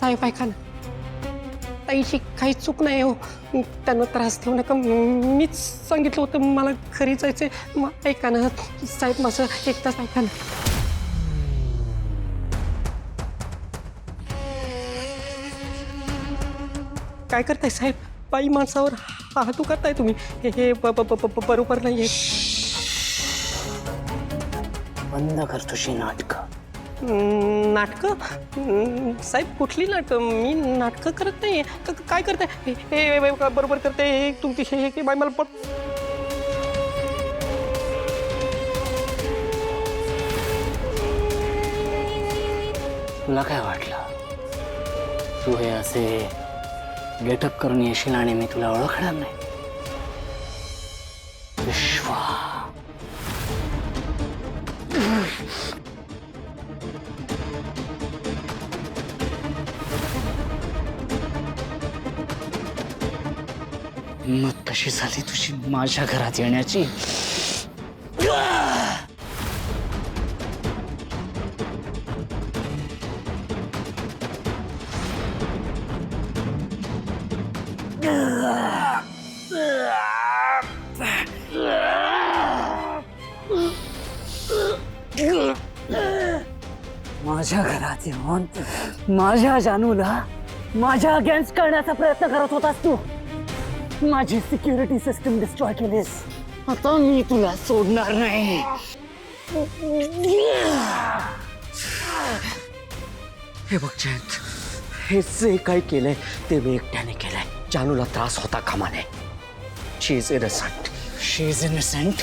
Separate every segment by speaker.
Speaker 1: साहेब ऐका ना, ताईची काही चूक नाही हो, त्यांना त्रास देऊ नका. मीच सांगितलं होतं मला घरी जायचंय. मग ऐका ना साहेब, माझं एक तास ऐका ना. काय करताय साहेब? बाई माणसावर हात उगारताय तुम्ही. हे बरोबर नाहीये.
Speaker 2: बंद कर तुझी नाटकं.
Speaker 1: नाटकं? साहेब कुठली नाटकं? मी नाटकं करत नाहीये. काय करताय? हे बरोबर करते तुमची. हे बाई मला
Speaker 2: तुला काय वाटलं तू हे असे गेटअप करून येशील आणि मी तुला ओळखणार नाही? विश्वा, मग कशी झाली तुझी माझ्या घरात येण्याची? माझ्या घरात येऊन माझ्या जानूला माझ्या अगेन्स्ट करण्याचा प्रयत्न करत होतास तू. माझी सिक्युरिटी सिस्टम डिस्ट्रॉय केलीस. आता मी तुला सोडणार नाही.
Speaker 1: हे बघ जयंत, हे जे काही केलंय ते मी एकट्याने केलंय. जानूला त्रास होता कामा नये. She is innocent.
Speaker 2: She is innocent.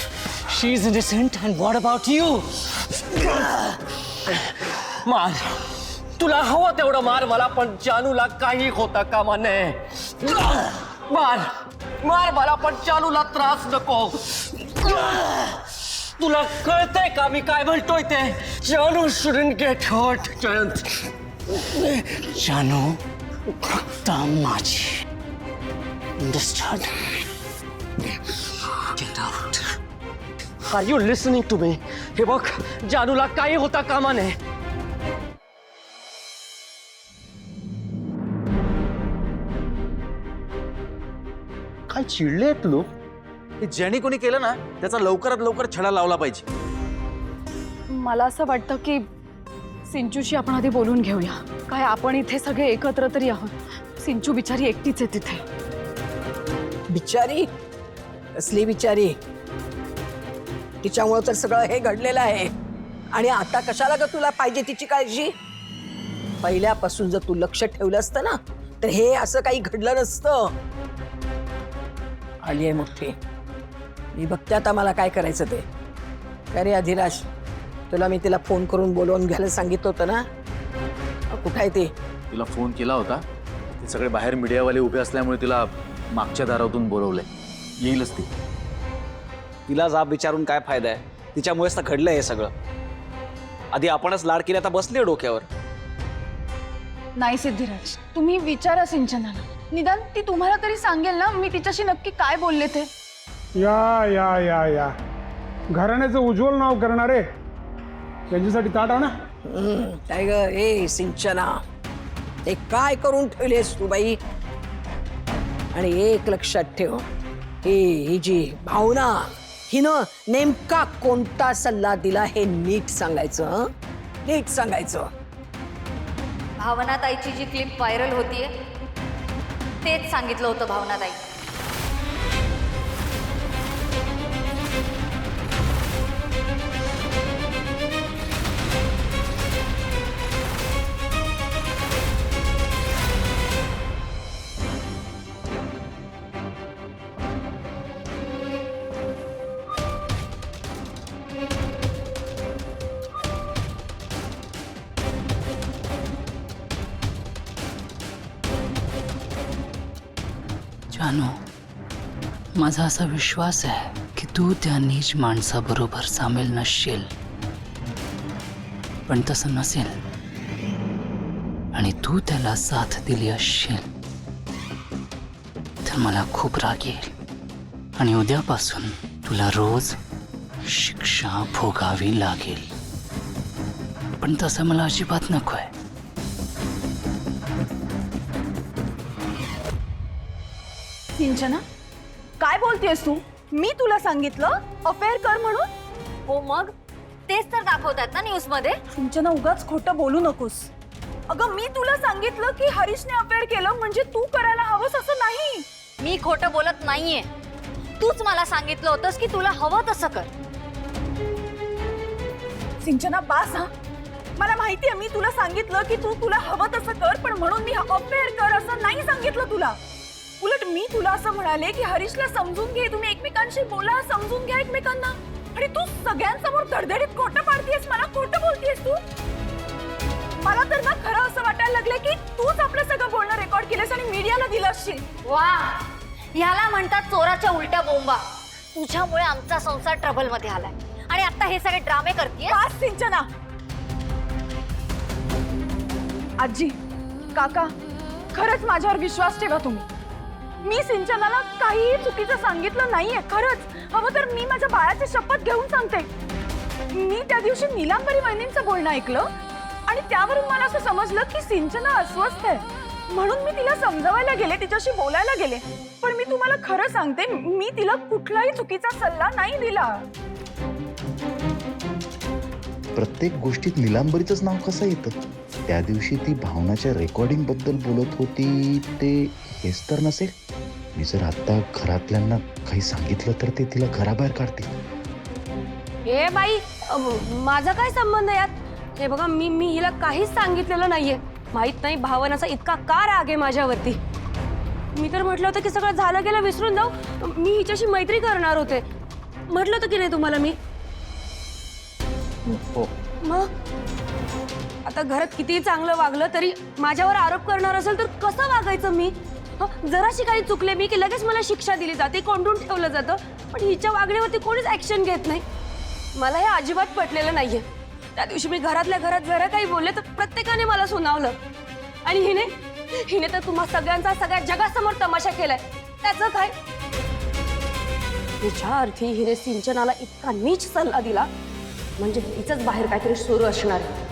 Speaker 2: She is innocent. And what about you?
Speaker 1: मार, तुला हवं तेवढं मार मला, पण जानूला काही होता कामा नये. मार मार मला, पण जानूला त्रास नको. तुला कळतंय का मी काय म्हणतोय ते? जानू shouldn't get hurt, जयंत.
Speaker 2: जानू आता माझी. Understood? Get out.
Speaker 1: Are you listening to me? हे बघ, जानूला काही होता कामा नये.
Speaker 3: काय चिडले आहेत लोक? हे ज्याने कोणी केलं ना त्याचा लवकरात लवकर छडा लावला पाहिजे.
Speaker 4: मला असं वाटतं की सिंचूशी आपण आधी बोलून घेऊया. काय आपण इथे सगळे एकत्र तरी आहोत. सिंचू बिचारी एकटीच आहे तिथे.
Speaker 5: बिचारी? कसली बिचारी? तिच्यामुळे तर सगळं हे घडलेलं आहे. आणि आता कशाला ग तुला पाहिजे तिची काळजी? पहिल्यापासून जर तू लक्ष ठेवलं असतं ना तर हे असं काही घडलं नसतं. आली आहे मोठी. मी बघते आता मला काय करायचं ते. काय रे अधिराज, तुला मी तिला फोन करून बोलवून घ्यायला सांगितलं होतं ना? कुठं आहे ती?
Speaker 3: तिला फोन केला होता. ते सगळे बाहेर मीडियावाले उभे असल्यामुळे तिला मागच्या दारातून बोलवलंय. येईलच ती.
Speaker 6: तिला जाब विचारून काय फायदा आहे? तिच्यामुळेच तर घडलं हे सगळं. आधी आपणच लाड केले, आता बसले डोक्यावर.
Speaker 4: नाही सिद्धिराज, तुम्ही विचारा सिंचनाला. निदान ती तुम्हाला तरी सांगेल ना मी तिच्याशी नक्की काय बोलले ते.
Speaker 7: या या या या घराण्याचं उज्ज्वल नाव करणारे त्यांच्यासाठी ताट आणा.
Speaker 5: काय ग ए सिंचना, हे काय करून ठेवलेस तू बाई? आणि एक लक्षात ठेव, ही जी भावना हिनं नेमका कोणता सल्ला दिला हे नीट सांगायचं. हं? नीट सांगायचं.
Speaker 8: भावनाताईची जी क्लिप व्हायरल होतीये तेच सांगितलं होतं भावनाताई.
Speaker 2: जानू, माझा असा विश्वास आहे की तू त्या नीच माणसाबरोबर सामील नसशील. पण तसं नसेल आणि तू त्याला साथ दिली असशील तर मला खूप राग येईल. आणि उद्यापासून तुला रोज शिक्षा भोगावी लागेल. पण तसं मला अजिबात नकोय.
Speaker 4: सिंचना, काय बोलतेस तू? मी तुला सांगितलं अफेअर कर म्हणून?
Speaker 8: हो मग तेच तर दाखवतात ना न्यूज मध्ये.
Speaker 4: सिंचना, उगाच खोटं बोलू नकोस. अगं मी तुला सांगितलं की हरीशने अफेअर केलं म्हणजे तू करायला हवंस असं नाही.
Speaker 8: मी खोटं बोलत नाहीये. तूच मला सांगितलं होतंस की तुला हवं तसं कर.
Speaker 4: सिंचना बास हा. मला माहितीये मी तुला सांगितलं की तुला हवं तसं कर, पण म्हणून मी अफेअर कर असं नाही सांगितलं तुला. उलट मी तुला असं म्हणाले की हरीशला समजून घे, तुम्ही एकमेकांशी बोला, समजून घ्या एकमेकांना. आणि तू सगळ्यांसमोर धडधडीत खोटं पाडतेस, मला खोटं बोलतेस तू. मला तर ना खरं असं वाटायला लागलं की तूच आपलं सगळं बोलणं रेकॉर्ड केलंस आणि मीडियाला दिलं असशील.
Speaker 8: वा, ह्याला म्हणतात चोराच्या उलट्या बोंबा. तुझ्यामुळे आमचा संसार ट्रबल मध्ये आलाय आणि आता हे सगळे ड्रामे करतेय.
Speaker 4: पास सिंचना. आजी, काका, खरंच माझ्यावर विश्वास ठेवा तुम्ही. मी सिंचनाला काहीही चुकीचं सांगितलं नाहीये. खरंच हवं तर मी माझ्या बाळाची शपथ घेऊन सांगते. मी त्या दिवशी नीलांबरी वहिनींचं बोलणं ऐकलं आणि त्यावरून मला असं समजलं की सिंचना अस्वस्थ आहे. म्हणून मी तिला समजावायला गेले, तिच्याशी बोलायला गेले. पण मी तुम्हाला खरं सांगते, मी तिला कुठलाही चुकीचा सल्ला नाही दिला.
Speaker 9: प्रत्येक गोष्टीत निलांबरीचंच नाव कसं येतं? त्या दिवशी ती भावनाच्या रेकॉर्डिंग बद्दल बोलत होती, ते हेच तर नसेल? मी जर आता घरातल्यांना काही सांगितलं तर ते तिला घराबाहेर काढतील.
Speaker 10: ए बाई, माझा काय संबंध यात? हे बघा, मी हिला काहीच सांगितलेलं नाहीये. माहित नाही भावनाचा इतका का राग आहे माझ्यावरती. मी तर म्हटलं होतं की सगळं झालं गेलं विसरून जाऊ. मी हिच्याशी मैत्री करणार होते. म्हटलं होतं की नाही तुम्हाला मी? मग आता घरात कितीही चांगलं वागलं तरी माझ्यावर आरोप करणार असेल तर कसं वागायचं मी? जराशी काही चुकले मी की लगेच मला शिक्षा दिली जाते, कोंडून ठेवलं जातं. पण हिच्या वागण्यावरती कोणीच ऍक्शन घेत नाही. मला हे अजिबात पटलेलं नाहीये. त्या दिवशी मी घरातल्या घरात जरा काही बोलले तर प्रत्येकाने मला सुनावलं. आणि हिने तर तुम्हा सगळ्यांचा सगळ्या जगासमोर तमाशा केलाय. त्याचं काय? तिच्या अर्थी हिने सिंचनाला इतका नीच सल्ला दिला म्हणजे हिचंच बाहेर काहीतरी सुरू असणार आहे.